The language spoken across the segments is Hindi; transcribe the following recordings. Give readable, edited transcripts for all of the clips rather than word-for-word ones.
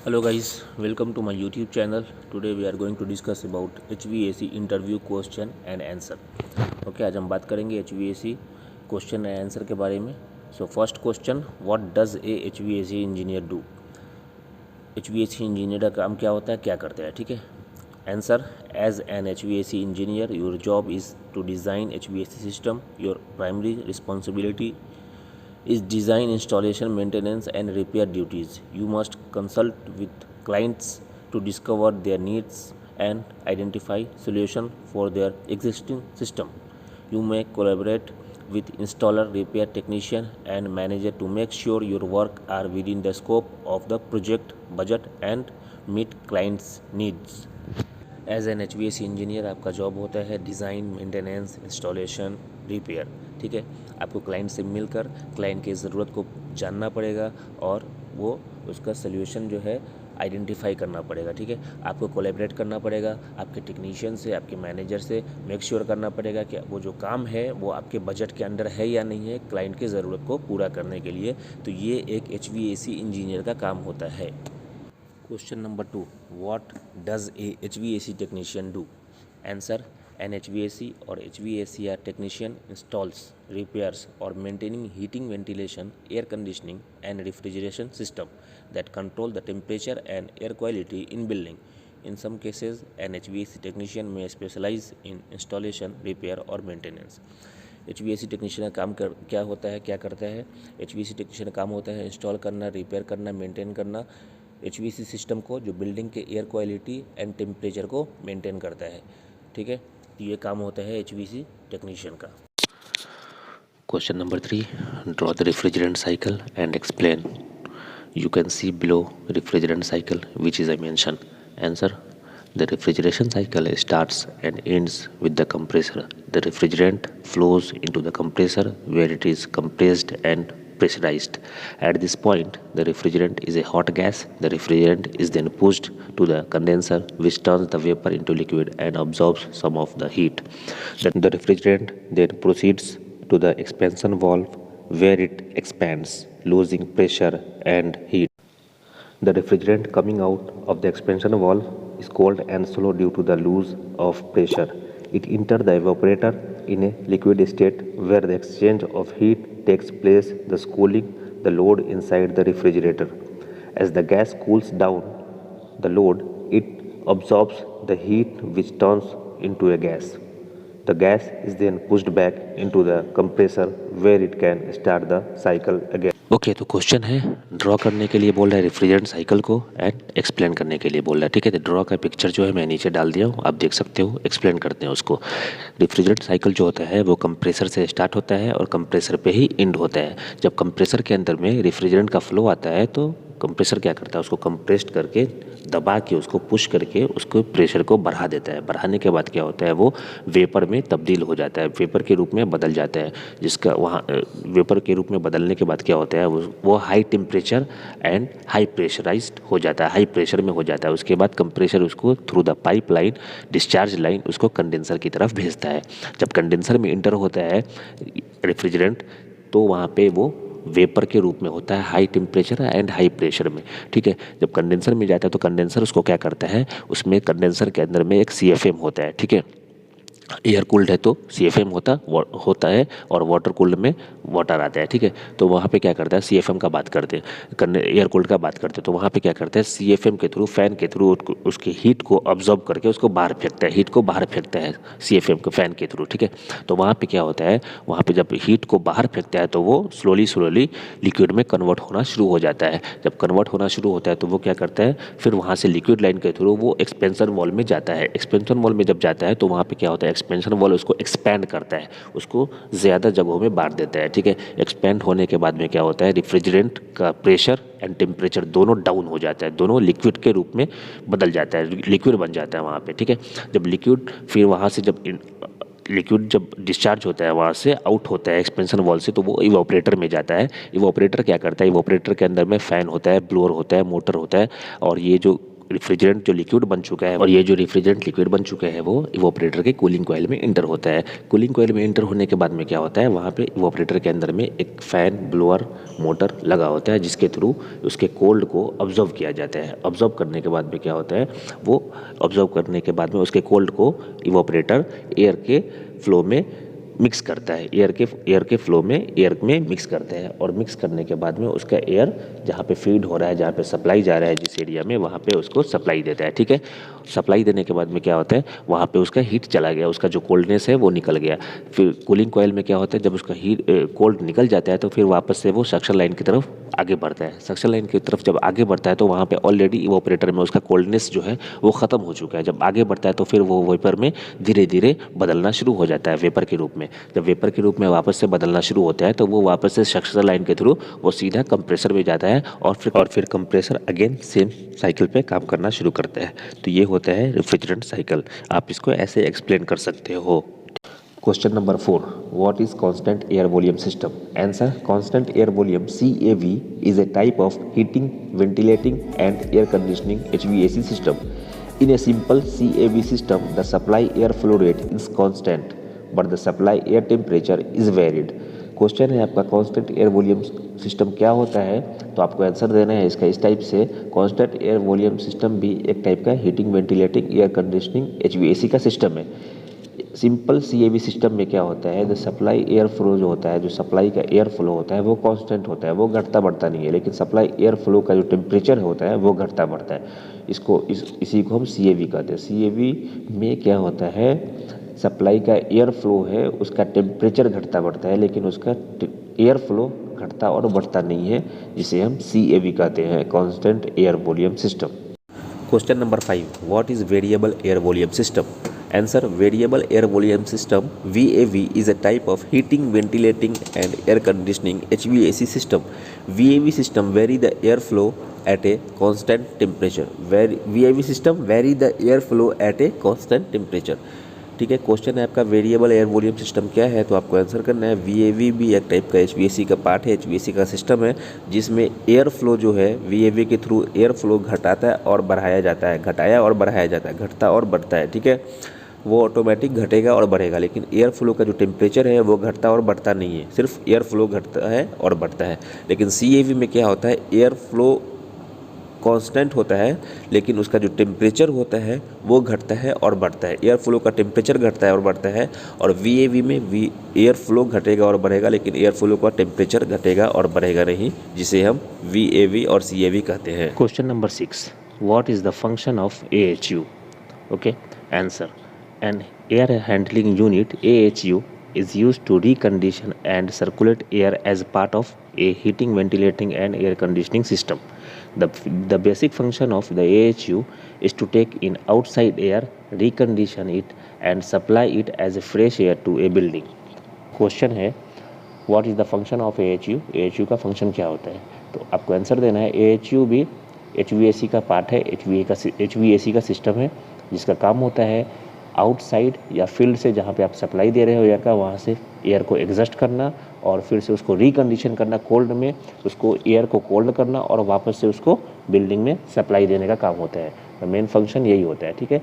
Hello guys, welcome to my YouTube channel. Today we are going to discuss about HVAC interview question and answer. Okay, आज हम बात करेंगे HVAC क्वेश्चन एंड आंसर के बारे में. So first question, what does a HVAC engineer do. HVAC engineer का काम क्या होता है, क्या करते हैं. ठीक है. Answer, as an HVAC engineer your job is to design HVAC system. Your primary responsibility is design, installation, maintenance and repair duties. You must consult with clients to discover their needs and identify solution for their existing system. You may collaborate with installer, repair technician and manager to make sure your work are within the scope of the project budget and meet clients needs. As an HVAC engineer आपका जॉब होता है डिज़ाइन, मेंटेनेंस, इंस्टॉलेशन, रिपेयर. ठीक है. आपको क्लाइंट से मिलकर क्लाइंट की ज़रूरत को जानना पड़ेगा और वो उसका सल्यूशन जो है आइडेंटिफाई करना पड़ेगा. ठीक है. आपको कोलैबोरेट करना पड़ेगा आपके टेक्नीशियन से, आपके मैनेजर से. मेक श्योर करना पड़ेगा कि वो जो काम है वो आपके बजट के अंडर है या नहीं है क्लाइंट की ज़रूरत को पूरा करने के लिए. तो ये एक HVAC इंजीनियर का काम होता है. Question number 2. What does a HVAC technician do? Answer, an HVAC or HVACR technician installs, repairs or maintaining heating, ventilation, air conditioning and refrigeration system that control the temperature and air quality in building. In some cases, an HVAC technician may specialize in installation, repair or maintenance. HVAC technician का काम क्या होता है, क्या करता है. HVAC टेक्नीशियन का काम होता है इंस्टॉल करना, रिपेयर करना, मेंटेन करना HVAC सिस्टम को जो बिल्डिंग के एयर क्वालिटी एंड टेम्परेचर को मेंटेन करता है. ठीक है. तो ये काम होता है HVAC टेक्नीशियन का. Question number 3, draw the refrigerant cycle and explain. You can see below refrigerant cycle which is I mention. Answer, the refrigeration cycle starts and ends with the compressor. The refrigerant flows into the compressor where it is compressed and pressurized. At this point, the refrigerant is a hot gas. The refrigerant is then pushed to the condenser, which turns the vapor into liquid and absorbs some of the heat. The refrigerant then proceeds to the expansion valve where it expands, losing pressure and heat. The refrigerant coming out of the expansion valve is cold and slow due to the loss of pressure. It enters the evaporator in a liquid state where the exchange of heat takes place, thus cooling the load inside the refrigerator. As the gas cools down the load, it absorbs the heat which turns into a gas. The gas is then pushed back into the compressor where it can start the cycle again. Okay, तो क्वेश्चन है ड्रॉ करने के लिए बोल रहा है रेफ्रिजरेंट साइकिल को एंड एक्सप्लेन करने के लिए बोल रहा है. ठीक है. तो ड्रॉ का पिक्चर जो है मैं नीचे डाल दिया हूँ, आप देख सकते हो. एक्सप्लेन करते हैं उसको. रेफ्रिजरेंट साइकिल जो होता है वो कंप्रेसर से स्टार्ट होता है और कंप्रेसर पे ही एंड होता है. जब कंप्रेसर के अंदर में रेफ्रिजरेंट का फ्लो आता है तो कंप्रेसर क्या करता है, उसको कंप्रेस्ड करके दबा के उसको पुश करके उसको प्रेशर को बढ़ा देता है. बढ़ाने के बाद क्या होता है, वो वेपर में तब्दील हो जाता है, वेपर के रूप में बदल जाता है. जिसका वहाँ वेपर के रूप में बदलने के बाद क्या होता है, वो high temperature and high pressurized हो जाता है, हाई प्रेशर में हो जाता है. उसके बाद कंप्रेसर उसको through the pipe line, discharge line उसको कंडेंसर की तरफ भेजता है. जब कंडेंसर में इंटर होता है रेफ्रिजरेंट तो वहाँ पे वो वेपर के रूप में होता है, high temperature and high pressure में. ठीक है. जब कंडेंसर में जाता है तो कंडेंसर उसको क्या करता है, उसमें कंडेंसर के अंदर में एक CFM होता है. ठीक है. एयर कूल्ड है तो CFM होता है और वाटर कूल्ड में वाटर आता है. ठीक है. तो वहाँ पे क्या करता है, CFM का बात करते हैं, एयर कूल्ड का बात करते हैं, तो वहाँ पे क्या करता है CFM के थ्रू, फैन के थ्रू उसकी हीट को ऑब्जॉर्ब करके उसको बाहर फेंकता है, हीट को बाहर फेंकता है CFM के फैन के थ्रू. ठीक है. तो वहाँ पे क्या होता है, वहाँ पे जब हीट को बाहर फेंकता है तो वो स्लोली लिक्विड में कन्वर्ट होना शुरू हो जाता है. जब कन्वर्ट होना शुरू होता है तो वो क्या करता है, फिर वहाँ से लिक्विड लाइन के थ्रू वो एक्सपेंशन वॉल में जाता है. एक्सपेंशन वॉल में जब जाता है तो वहाँ पे क्या होता है, एक्सपेंशन वॉल उसको एक्सपैंड करता है, उसको ज़्यादा जगहों में बांट देता है. ठीक है. एक्सपैंड होने के बाद में क्या होता है, रेफ्रिजरेंट का प्रेशर एंड टेम्परेचर दोनों डाउन हो जाता है, दोनों लिक्विड के रूप में बदल जाता है, लिक्विड बन जाता है वहाँ पे. ठीक है. जब लिक्विड फिर वहाँ से लिक्विड जब डिस्चार्ज होता है वहाँ से आउट होता है एक्सपेंशन वॉल से, तो वो इवोपरेटर में जाता है. इवोपरेटर क्या करता है, इवोपरेटर के अंदर में फ़ैन होता है, ब्लोअर होता है, मोटर होता है और ये जो रेफ्रिजरेंट जो लिक्विड बन चुका है, और ये जो रेफ्रिजरेंट लिक्विड बन चुका है वो इवोपरेटर के कूलिंग कॉइल में इंटर होता है। कूलिंग कॉइल में इंटर होने के बाद में क्या होता है, वहाँ पे इवोपरेटर के अंदर में एक फ़ैन, ब्लोअर, मोटर लगा होता है, जिसके थ्रू उसके कोल्ड को ऑब्जर्व किया जाता है। ऑब्जर्व करने के बाद में क्या होता है, वो ऑब्जर्व करने के बाद में उसके कोल्ड को इवोपरेटर एयर के फ्लो में मिक्स करता है, एयर के फ्लो में एयर में मिक्स करते हैं, और मिक्स करने के बाद में उसका एयर जहाँ पे फीड हो रहा है, जहाँ पे सप्लाई जा रहा है जिस एरिया में, वहाँ पे उसको सप्लाई देता है। ठीक है, सप्लाई देने के बाद में क्या होता है, वहाँ पे उसका हीट चला गया, उसका जो कोल्डनेस है वो निकल गया। फिर कूलिंग कॉइल में क्या होता है, जब उसका हीट कोल्ड निकल जाता है तो फिर वापस से वो सक्शन लाइन की तरफ आगे बढ़ता है। सक्शन लाइन की तरफ जब आगे बढ़ता है तो वहाँ पे ऑलरेडी इवोपरेटर में उसका कोल्डनेस जो है वो ख़त्म हो चुका है। जब आगे बढ़ता है तो फिर वो वेपर में धीरे धीरे बदलना शुरू हो जाता है, वेपर के रूप में। जब वेपर के रूप में वापस से बदलना शुरू होता है तो वो वापस से सक्शन लाइन के थ्रू वो सीधा कंप्रेसर में जाता है, और फिर कंप्रेसर अगेन सेम साइकिल पे काम करना शुरू करता है। तो ये होता है रेफ्रिजरेंट साइकिल। आप इसको ऐसे एक्सप्लेन कर सकते हो। Question number 4. What is constant air volume system? Answer. Constant air volume CAV is a type of heating, ventilating and air conditioning HVAC system. In a simple CAV system, the supply air flow rate is constant, but the supply air temperature is varied. Question है आपका कांस्टेंट एयर वॉल्यूम सिस्टम क्या होता है, तो आपको आंसर देना है इसका इस टाइप से। कांस्टेंट एयर वॉल्यूम सिस्टम भी एक टाइप का heating, ventilating, air conditioning HVAC का सिस्टम है। सिंपल CAV सिस्टम में क्या होता है, द सप्लाई एयर फ्लो जो होता है, जो सप्लाई का एयर फ्लो होता है वो कांस्टेंट होता है, वो घटता बढ़ता नहीं है। लेकिन सप्लाई एयर फ्लो का जो टेम्परेचर होता है वो घटता बढ़ता है। इसी को हम CAV कहते हैं। CAV में क्या होता है, सप्लाई का एयर फ्लो है उसका टेम्परेचर घटता बढ़ता है, लेकिन उसका एयर फ्लो घटता और बढ़ता नहीं है, जिसे हम CAV कहते हैं, constant air volume system. Question number 5. What is variable air volume system? Answer. Variable air volume system VAV is a type of heating, ventilating and air conditioning HVAC system. VAV system vary the airflow at a constant temperature. VAV system vary the airflow at a constant temperature. ठीक है, क्वेश्चन है आपका वेरिएबल एयर वॉल्यूम सिस्टम क्या है, तो आपको आंसर करना है। VAV भी एक टाइप का HVAC का पार्ट है, HVAC का सिस्टम है, जिसमें एयर फ्लो जो है VAV के थ्रू एयर फ्लो घटाता है और बढ़ाया जाता है, घटाया और बढ़ाया जाता है, घटता और बढ़ता है। ठीक है, वो ऑटोमेटिक घटेगा और बढ़ेगा, लेकिन एयर फ्लो का जो टेम्परेचर है वो घटता और बढ़ता नहीं है, सिर्फ एयर फ्लो घटता है और बढ़ता है। लेकिन CAV में क्या होता है, एयर फ्लो कांस्टेंट होता है, लेकिन उसका जो टेम्परेचर होता है वो घटता है और बढ़ता है। एयर फ्लो का टेम्परेचर घटता है और बढ़ता है, और VAV में एयर फ्लो घटेगा और बढ़ेगा, लेकिन एयर फ्लो का टेम्परेचर घटेगा और बढ़ेगा नहीं, जिसे हम VAV और CAV कहते हैं। Question number 6. What is the function of AHU? Okay, answer. An air handling unit AHU is used to recondition and circulate air as part of a heating, ventilating and air conditioning system. The basic function of the AHU is to take in outside air, recondition it and supply it as a fresh air to a building. Question है what is the function of AHU? AHU का फंक्शन क्या होता है, तो आपको आंसर देना है। AHU भी HVAC का पार्ट है, HVAC का सिस्टम है, जिसका काम होता है आउटसाइड या फील्ड से जहाँ पे आप सप्लाई दे रहे हो एयर का, वहाँ से एयर को एग्जस्ट करना और फिर से उसको रिकंडीशन करना, कोल्ड में उसको एयर को कोल्ड करना और वापस से उसको बिल्डिंग में सप्लाई देने का काम होता है। तो मेन फंक्शन यही होता है। ठीक है,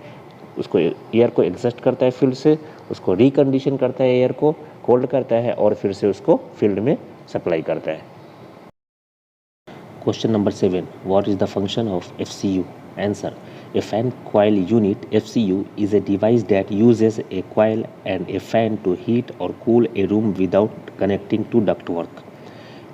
उसको एयर को एग्जस्ट करता है फील्ड से, उसको रिकंडीशन करता है, एयर को कोल्ड करता है और फिर से उसको फील्ड में सप्लाई करता है। Question number 7. What is the function of FCU? Answer. A fan coil unit FCU is a device that uses a coil and a fan to heat or cool a room without connecting to ductwork.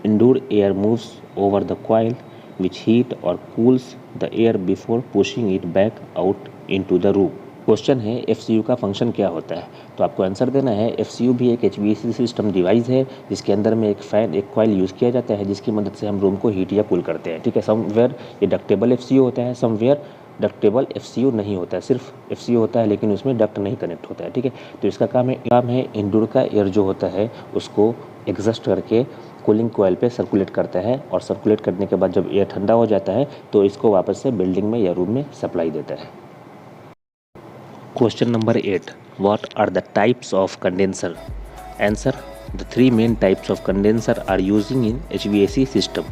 Indoor air moves over the coil, which heat or cools the air before pushing it back out into the room. Question है FCU का फंक्शन क्या होता है, तो आपको आंसर देना है। FCU भी एक HVAC सिस्टम डिवाइस है, जिसके अंदर में एक फ़ैन, एक कॉइल यूज़ किया जाता है, जिसकी मदद से हम रूम को हीट या कूल करते हैं। ठीक है, समवेयर ये डक्टेबल FCU होता है, समवेयर डक्टेबल FCU नहीं होता है, सिर्फ FCU होता है लेकिन उसमें डक्ट नहीं कनेक्ट होता है। ठीक है, तो इसका काम है इंडोर का एयर जो होता है उसको एग्जस्ट करके कूलिंग कॉइल पे सर्कुलेट करता है, और सर्कुलेट करने के बाद जब एयर ठंडा हो जाता है तो इसको वापस से बिल्डिंग में या रूम में सप्लाई देता है। Question number 8. What are the types of condenser? Answer. The three main types of condenser are using in HVAC system.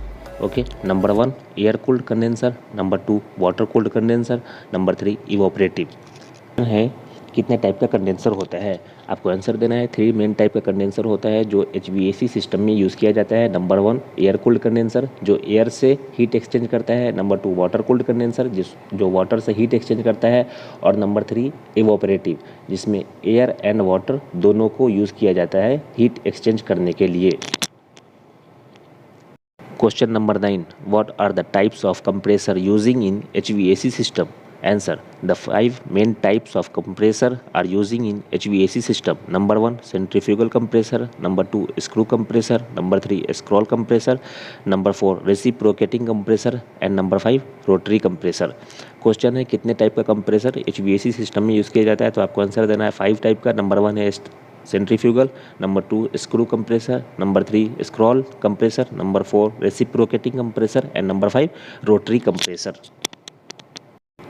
Okay, number 1 air cooled condenser, number 2 water cooled condenser, number 3 evaporative है। कितने टाइप का कंडेंसर होता है, आपको आंसर देना है। 3 मेन टाइप का कंडेंसर होता है जो HVAC सिस्टम में यूज़ किया जाता है। नंबर 1 एयर कूल्ड कंडेंसर जो एयर से हीट एक्सचेंज करता है, नंबर 2 वाटर कूल्ड कंडेंसर जो वाटर से हीट एक्सचेंज करता है, और नंबर 3 इवोपरेटिव जिसमें एयर एंड वाटर दोनों को यूज़ किया जाता है हीट एक्सचेंज करने के लिए। Question number 9. What are the types of compressor using in HVAC system? Answer. The 5 main types of compressor are using in HVAC system. Number 1 centrifugal compressor, number 2 screw compressor, number 3 scroll compressor, number 4 reciprocating compressor and number 5 rotary compressor. Question है कितने टाइप का कंप्रेसर HVAC सिस्टम में यूज़ किया जाता है, तो आपको आंसर देना है 5 टाइप का। नंबर 1 है centrifugal, number 2 screw compressor, number 3 scroll compressor, number 4 reciprocating compressor and number 5 rotary compressor.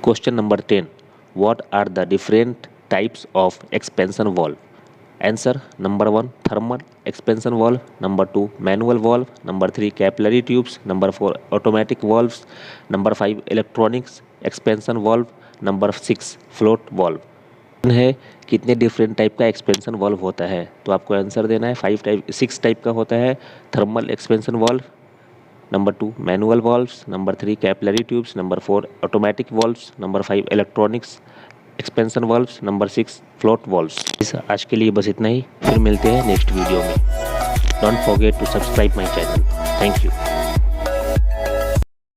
Question number 10. What are the different types of expansion valve? Answer. Number 1 thermal expansion valve, number 2 manual valve, number 3 capillary tubes, number 4 automatic valves, number 5 electronics expansion valve, number 6 float valve है। कितने डिफरेंट टाइप का एक्सपेंशन वाल्व होता है, तो आपको आंसर देना है 6 टाइप का होता है। Thermal expansion valve, number 2 manual valves, number 3 capillary tubes, number 4 automatic valves, number 5 electronics expansion valves, number 6 float valves. आज के लिए बस इतना ही, फिर मिलते हैं नेक्स्ट वीडियो में। Don't forget to subscribe my channel. Thank you.